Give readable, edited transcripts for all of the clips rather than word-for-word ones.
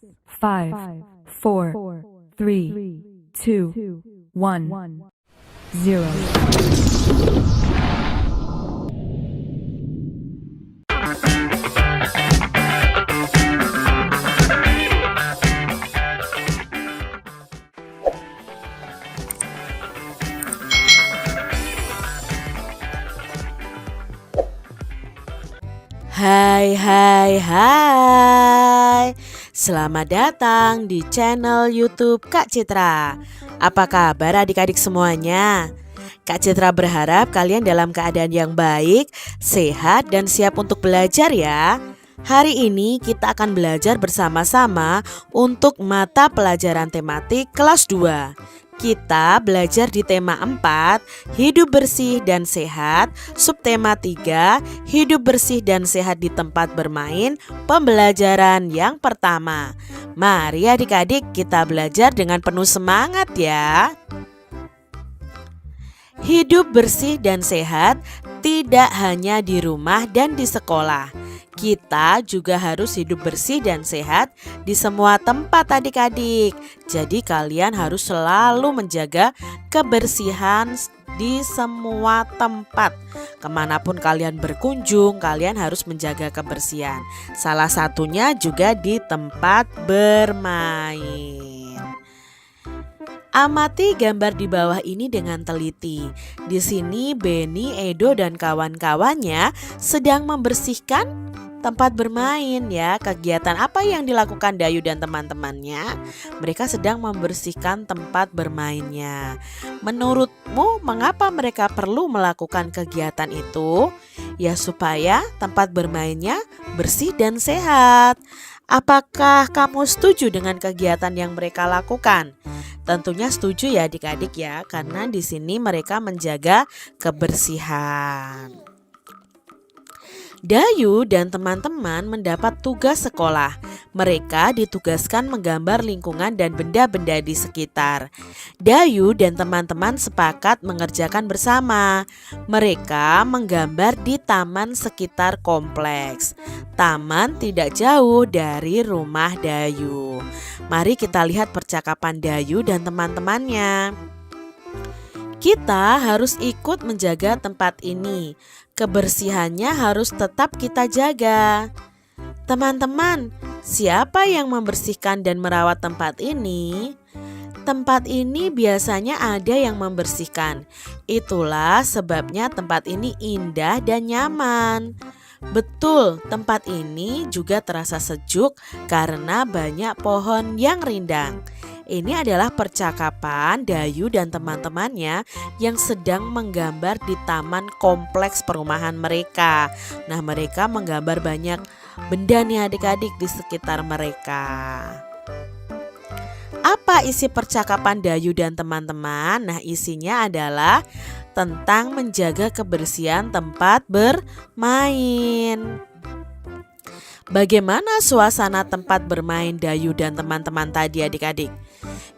5, 4, 3, 2, 1, 0. Hai hai hai. Selamat datang di channel YouTube Kak Citra. Apa kabar adik-adik semuanya? Kak Citra berharap kalian dalam keadaan yang baik, sehat dan siap untuk belajar ya. Hari ini kita akan belajar bersama-sama untuk mata pelajaran tematik kelas 2. Kita belajar di tema 4, hidup bersih dan sehat, subtema 3, hidup bersih dan sehat di tempat bermain, pembelajaran yang pertama. Mari adik-adik kita belajar dengan penuh semangat ya. Hidup bersih dan sehat tidak hanya di rumah dan di sekolah. Kita juga harus hidup bersih dan sehat di semua tempat adik-adik. Jadi kalian harus selalu menjaga kebersihan di semua tempat. Kemanapun kalian berkunjung, kalian harus menjaga kebersihan. Salah satunya juga di tempat bermain. Amati gambar di bawah ini dengan teliti. Di sini Benny, Edo dan kawan-kawannya sedang membersihkan tempat bermain ya. Kegiatan apa yang dilakukan Dayu dan teman-temannya? Mereka sedang membersihkan tempat bermainnya. Menurutmu mengapa mereka perlu melakukan kegiatan itu? Ya supaya tempat bermainnya bersih dan sehat. Apakah kamu setuju dengan kegiatan yang mereka lakukan? Tentunya setuju ya adik-adik ya, karena di sini mereka menjaga kebersihan. Dayu dan teman-teman mendapat tugas sekolah. Mereka ditugaskan menggambar lingkungan dan benda-benda di sekitar. Dayu dan teman-teman sepakat mengerjakan bersama. Mereka menggambar di taman sekitar kompleks. Taman tidak jauh dari rumah Dayu. Mari kita lihat percakapan Dayu dan teman-temannya. Kita harus ikut menjaga tempat ini. Kebersihannya harus tetap kita jaga. Teman-teman, siapa yang membersihkan dan merawat tempat ini? Tempat ini biasanya ada yang membersihkan. Itulah sebabnya tempat ini indah dan nyaman. Betul, tempat ini juga terasa sejuk karena banyak pohon yang rindang. Ini adalah percakapan Dayu dan teman-temannya yang sedang menggambar di taman kompleks perumahan mereka. Nah, mereka menggambar banyak benda nih adik-adik di sekitar mereka. Apa isi percakapan Dayu dan teman-teman? Nah, isinya adalah tentang menjaga kebersihan tempat bermain. Bagaimana suasana tempat bermain Dayu dan teman-teman tadi adik-adik?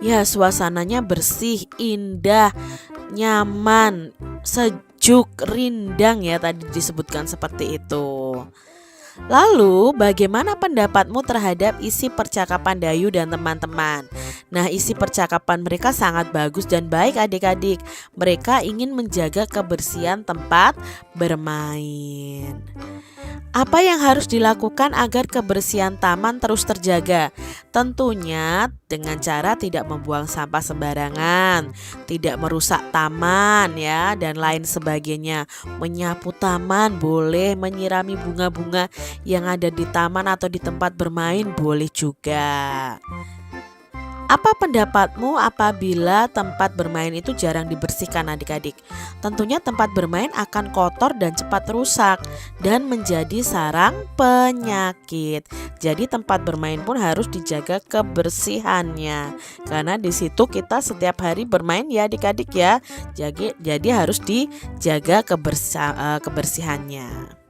Ya, suasananya bersih, indah, nyaman, sejuk, rindang ya, tadi disebutkan seperti itu. Lalu bagaimana pendapatmu terhadap isi percakapan Dayu dan teman-teman? Nah, isi percakapan mereka sangat bagus dan baik adik-adik. Mereka ingin menjaga kebersihan tempat bermain. Apa yang harus dilakukan agar kebersihan taman terus terjaga? Tentunya dengan cara tidak membuang sampah sembarangan, tidak merusak taman ya, dan lain sebagainya. Menyapu taman boleh, menyirami bunga-bunga yang ada di taman atau di tempat bermain boleh juga. Apa pendapatmu apabila tempat bermain itu jarang dibersihkan adik-adik? Tentunya tempat bermain akan kotor dan cepat rusak dan menjadi sarang penyakit. Jadi tempat bermain pun harus dijaga kebersihannya. Karena di situ kita setiap hari bermain ya adik-adik ya. Jadi harus dijaga kebersihannya.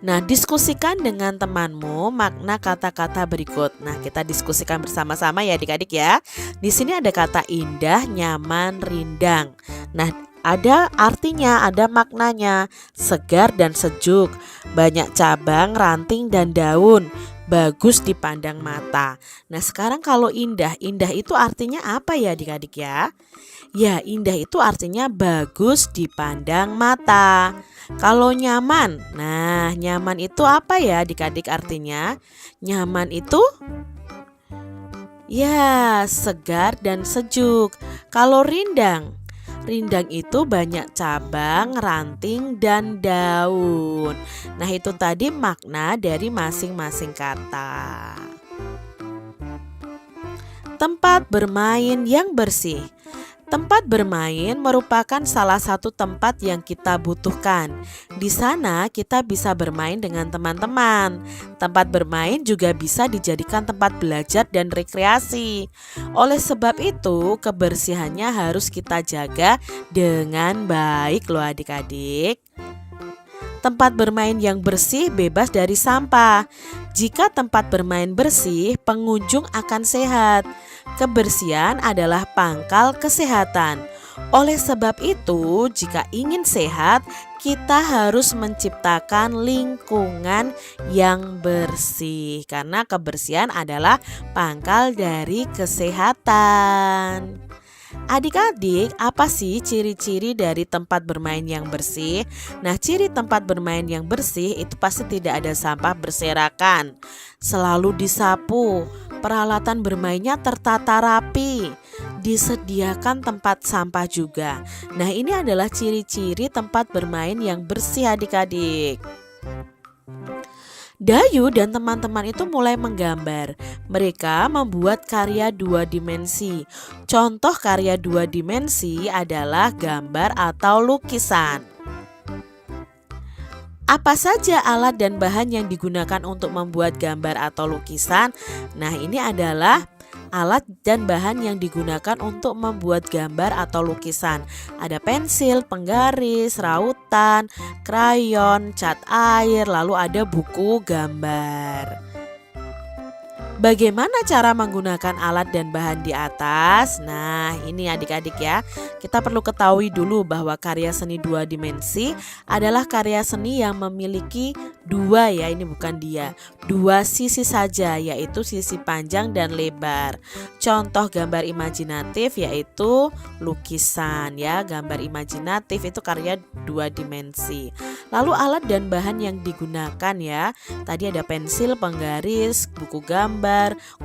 Nah, diskusikan dengan temanmu makna kata-kata berikut. Nah, kita diskusikan bersama-sama ya adik-adik ya. Di sini ada kata indah, nyaman, rindang. Nah, ada artinya, ada maknanya. Segar dan sejuk, banyak cabang, ranting dan daun, bagus dipandang mata. Nah sekarang kalau indah itu artinya apa ya adik-adik ya? Ya indah itu artinya bagus dipandang mata. Kalau nyaman, nah nyaman itu apa ya adik-adik artinya? Nyaman itu ya segar dan sejuk. Kalau rindang, rindang itu banyak cabang, ranting, dan daun. Nah itu tadi makna dari masing-masing kata. Tempat bermain yang bersih. Tempat bermain merupakan salah satu tempat yang kita butuhkan. Di sana kita bisa bermain dengan teman-teman. Tempat bermain juga bisa dijadikan tempat belajar dan rekreasi. Oleh sebab itu, kebersihannya harus kita jaga dengan baik loh adik-adik. Tempat bermain yang bersih bebas dari sampah. Jika tempat bermain bersih, pengunjung akan sehat. Kebersihan adalah pangkal kesehatan. Oleh sebab itu, jika ingin sehat, kita harus menciptakan lingkungan yang bersih. Karena kebersihan adalah pangkal dari kesehatan. Adik-adik, apa sih ciri-ciri dari tempat bermain yang bersih? Nah, ciri tempat bermain yang bersih itu pasti tidak ada sampah berserakan, selalu disapu, peralatan bermainnya tertata rapi, disediakan tempat sampah juga. Nah, ini adalah ciri-ciri tempat bermain yang bersih adik-adik. Dayu dan teman-teman itu mulai menggambar. Mereka membuat karya 2 dimensi. Contoh karya 2 dimensi adalah gambar atau lukisan. Apa saja alat dan bahan yang digunakan untuk membuat gambar atau lukisan? Nah, ini adalah alat dan bahan yang digunakan untuk membuat gambar atau lukisan. Ada pensil, penggaris, rautan, krayon, cat air, lalu ada buku gambar. Bagaimana cara menggunakan alat dan bahan di atas? Nah, ini adik-adik ya. Kita perlu ketahui dulu bahwa karya seni 2 dimensi adalah karya seni yang memiliki 2 ya, ini bukan dia. 2 sisi saja, yaitu sisi panjang dan lebar. Contoh gambar imajinatif yaitu lukisan ya. Gambar imajinatif itu karya 2 dimensi. Lalu alat dan bahan yang digunakan ya. Tadi ada pensil, penggaris, buku gambar,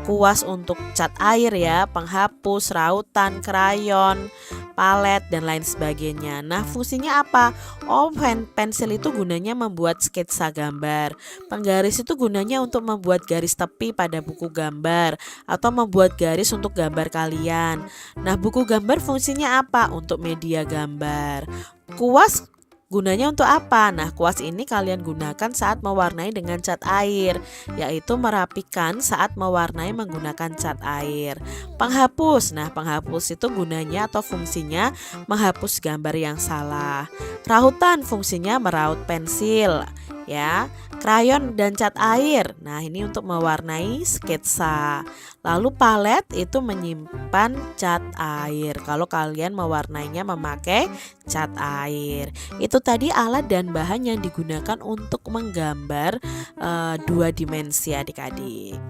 kuas untuk cat air ya, penghapus, rautan, krayon, palet dan lain sebagainya. Nah, fungsinya apa? Oh, pensil itu gunanya membuat sketsa gambar. Penggaris itu gunanya untuk membuat garis tepi pada buku gambar atau membuat garis untuk gambar kalian. Nah, buku gambar fungsinya apa? Untuk media gambar. Kuas gunanya untuk apa? Nah, kuas ini kalian gunakan saat mewarnai dengan cat air, yaitu merapikan saat mewarnai menggunakan cat air. Penghapus, nah penghapus itu gunanya atau fungsinya menghapus gambar yang salah. Rautan fungsinya meraut pensil, ya. Krayon dan cat air, nah ini untuk mewarnai sketsa. Lalu palet itu menyimpan cat air kalau kalian mewarnainya memakai cat air. Itu tadi alat dan bahan yang digunakan untuk menggambar 2 dimensi adik-adik.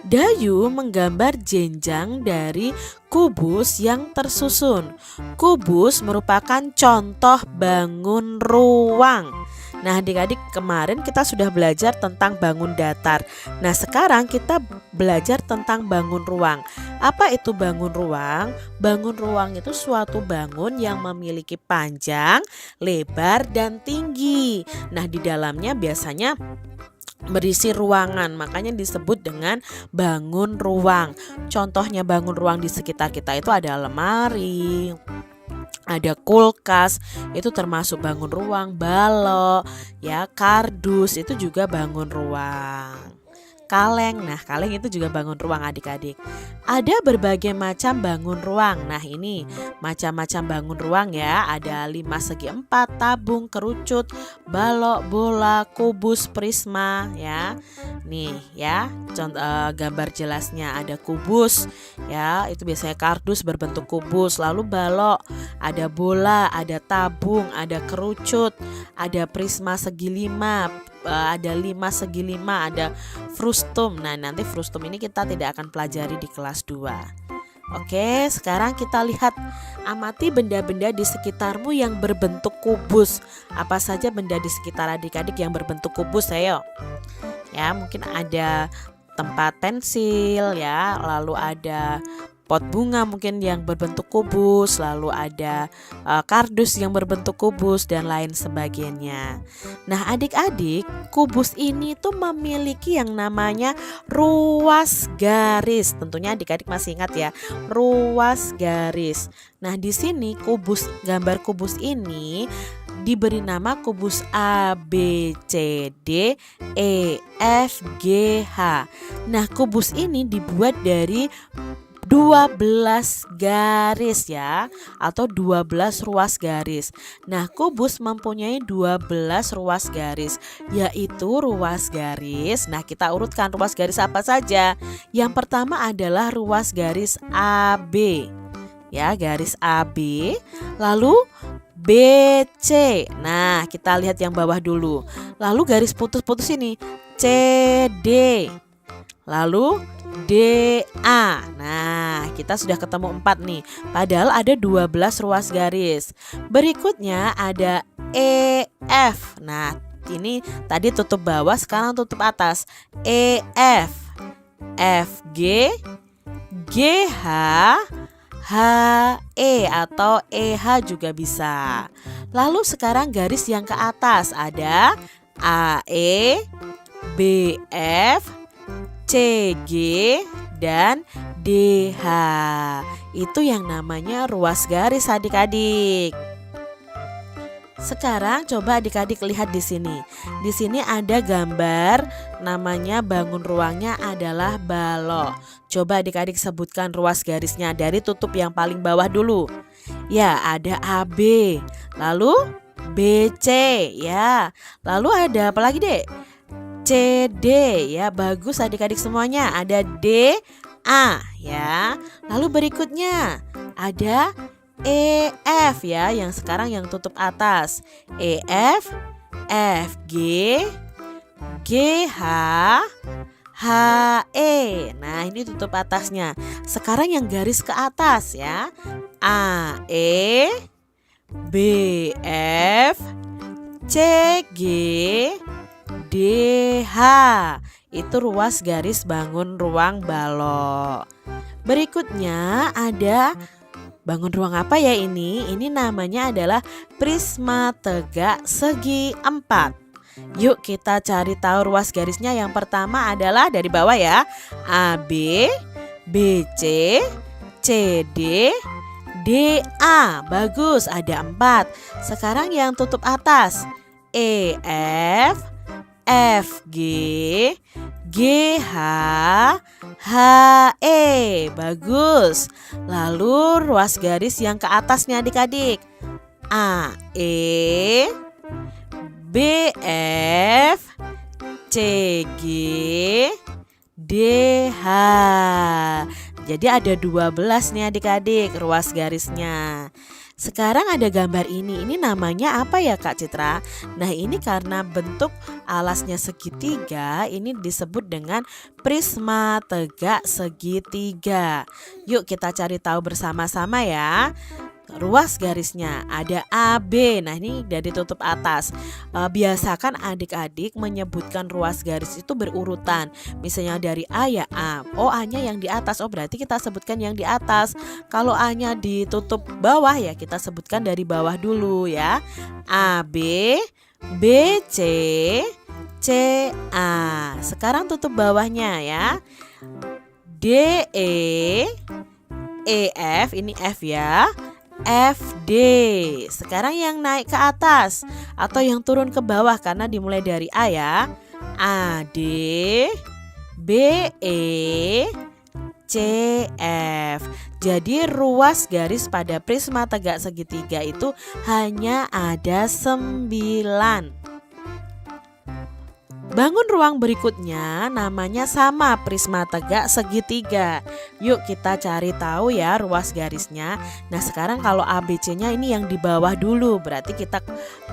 Dayu menggambar jenjang dari kubus yang tersusun. Kubus merupakan contoh bangun ruang. Nah, adik-adik, kemarin kita sudah belajar tentang bangun datar. Nah, sekarang kita belajar tentang bangun ruang. Apa itu bangun ruang? Bangun ruang itu suatu bangun yang memiliki panjang, lebar, dan tinggi. Nah, di dalamnya biasanya berisi ruangan, makanya disebut dengan bangun ruang. Contohnya bangun ruang di sekitar kita itu ada lemari, ada kulkas, itu termasuk bangun ruang. Balok, ya, kardus itu juga bangun ruang. Kaleng, nah kaleng itu juga bangun ruang adik-adik. Ada berbagai macam bangun ruang. Nah, ini macam-macam bangun ruang ya. Ada 5 segi 4, tabung, kerucut, balok, bola, kubus, prisma ya. Nih ya, contoh gambar jelasnya ada kubus ya, itu biasanya kardus berbentuk kubus. Lalu balok, ada bola, ada tabung, ada kerucut, ada prisma segi 5, ada 5 segi 5, ada frustum. Nah, nanti frustum ini kita tidak akan pelajari di kelas 2. Oke, sekarang kita lihat, amati benda-benda di sekitarmu yang berbentuk kubus. Apa saja benda di sekitar adik-adik yang berbentuk kubus? Ayo. Ya, mungkin ada tempat pensil ya, lalu ada pot bunga mungkin yang berbentuk kubus, lalu ada kardus yang berbentuk kubus dan lain sebagainya. Nah, adik-adik, kubus ini tuh memiliki yang namanya ruas garis. Tentunya adik-adik masih ingat ya, ruas garis. Nah, di sini gambar kubus ini diberi nama kubus A, B, C, D, E, F, G, H. Nah, kubus ini dibuat dari 12 garis ya, atau 12 ruas garis. Nah, kubus mempunyai 12 ruas garis, yaitu ruas garis. Nah, kita urutkan ruas garis apa saja. Yang pertama adalah ruas garis AB. Ya, garis AB. Lalu BC. Nah, kita lihat yang bawah dulu. Lalu garis putus-putus ini CD. Lalu DA. Nah, kita sudah ketemu 4 nih. Padahal ada 12 ruas garis. Berikutnya ada EF. Nah, ini tadi tutup bawah, sekarang tutup atas. EF, FG, GH, HE atau EH juga bisa. Lalu sekarang garis yang ke atas ada AE, BF, CG, dan DH. Itu yang namanya ruas garis adik-adik. Sekarang coba adik-adik lihat di sini. Di sini ada gambar, namanya bangun ruangnya adalah balok. Coba adik-adik sebutkan ruas garisnya dari tutup yang paling bawah dulu. Ya, ada AB. Lalu BC ya. Lalu ada apa lagi, Dek? CD ya, bagus adik-adik semuanya. Ada DA ya. Lalu berikutnya ada EF ya, yang sekarang yang tutup atas. EF, FG, GH, HE. Nah, ini tutup atasnya. Sekarang yang garis ke atas ya. AE, BF, CG, DH. Itu ruas garis bangun ruang balok. Berikutnya ada bangun ruang apa ya ini? Ini namanya adalah prisma tegak segi 4. Yuk kita cari tahu ruas garisnya. Yang pertama adalah dari bawah ya. AB, BC, CD, DA. Bagus, ada 4. Sekarang yang tutup atas. EF, FG, GH, HE. Bagus. Lalu ruas garis yang ke atasnya adik-adik. AE, BF, CG, DH. Jadi ada 12 nih adik-adik ruas garisnya. Sekarang ada gambar ini namanya apa ya Kak Citra? Nah, ini karena bentuk alasnya segitiga, ini disebut dengan prisma tegak segitiga. Yuk kita cari tahu bersama-sama ya. Ruas garisnya ada AB. Nah, ini dari tutup atas. Biasakan adik-adik menyebutkan ruas garis itu berurutan. Misalnya dari A ya A. Oh, A-nya yang di atas. Oh, berarti kita sebutkan yang di atas. Kalau A-nya ditutup bawah ya kita sebutkan dari bawah dulu ya. AB, BC, CA. Sekarang tutup bawahnya ya. DE, EF, ini F ya. FD. Sekarang yang naik ke atas atau yang turun ke bawah karena dimulai dari A ya. AD, BE, CF. Jadi ruas garis pada prisma tegak segitiga itu hanya ada 9. Bangun ruang berikutnya namanya sama prisma tegak segitiga. Yuk kita cari tahu ya ruas garisnya. Nah sekarang kalau ABC-nya ini yang di bawah dulu. Berarti kita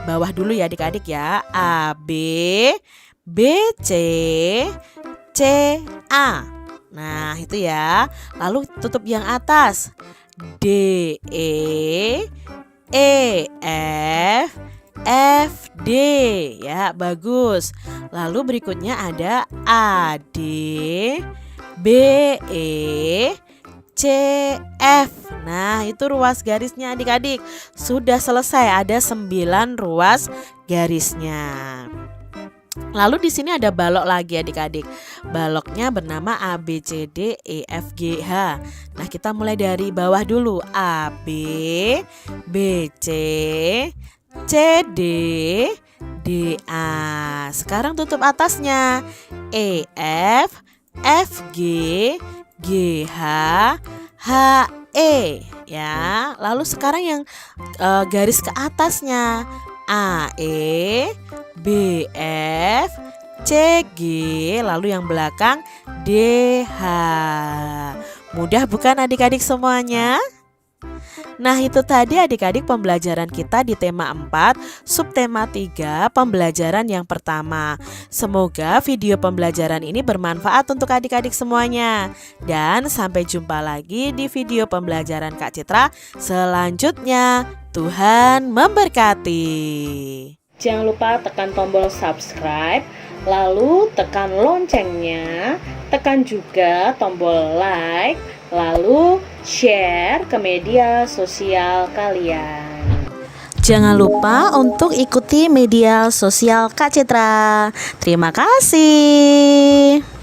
bawah dulu ya adik-adik ya. AB, BC, CA. Nah itu ya. Lalu tutup yang atas. DE, EF, FD ya, bagus. Lalu berikutnya ada AD, BE, CF. Nah, itu ruas garisnya adik-adik. Sudah selesai, ada 9 ruas garisnya. Lalu di sini ada balok lagi adik-adik. Baloknya bernama ABCDEFGH. Nah, kita mulai dari bawah dulu. AB, BC, CD, DA. Sekarang tutup atasnya. EF, FG, GH, HE ya. Lalu sekarang yang garis ke atasnya. AE, BF, CG, lalu yang belakang DH. Mudah bukan adik-adik semuanya? Nah itu tadi adik-adik pembelajaran kita di tema 4, subtema 3, pembelajaran yang pertama. Semoga video pembelajaran ini bermanfaat untuk adik-adik semuanya. Dan sampai jumpa lagi di video pembelajaran Kak Citra selanjutnya. Tuhan memberkati. Jangan lupa tekan tombol subscribe, lalu tekan loncengnya, tekan juga tombol like, lalu share ke media sosial kalian. Jangan lupa untuk ikuti media sosial Kak Citra. Terima kasih.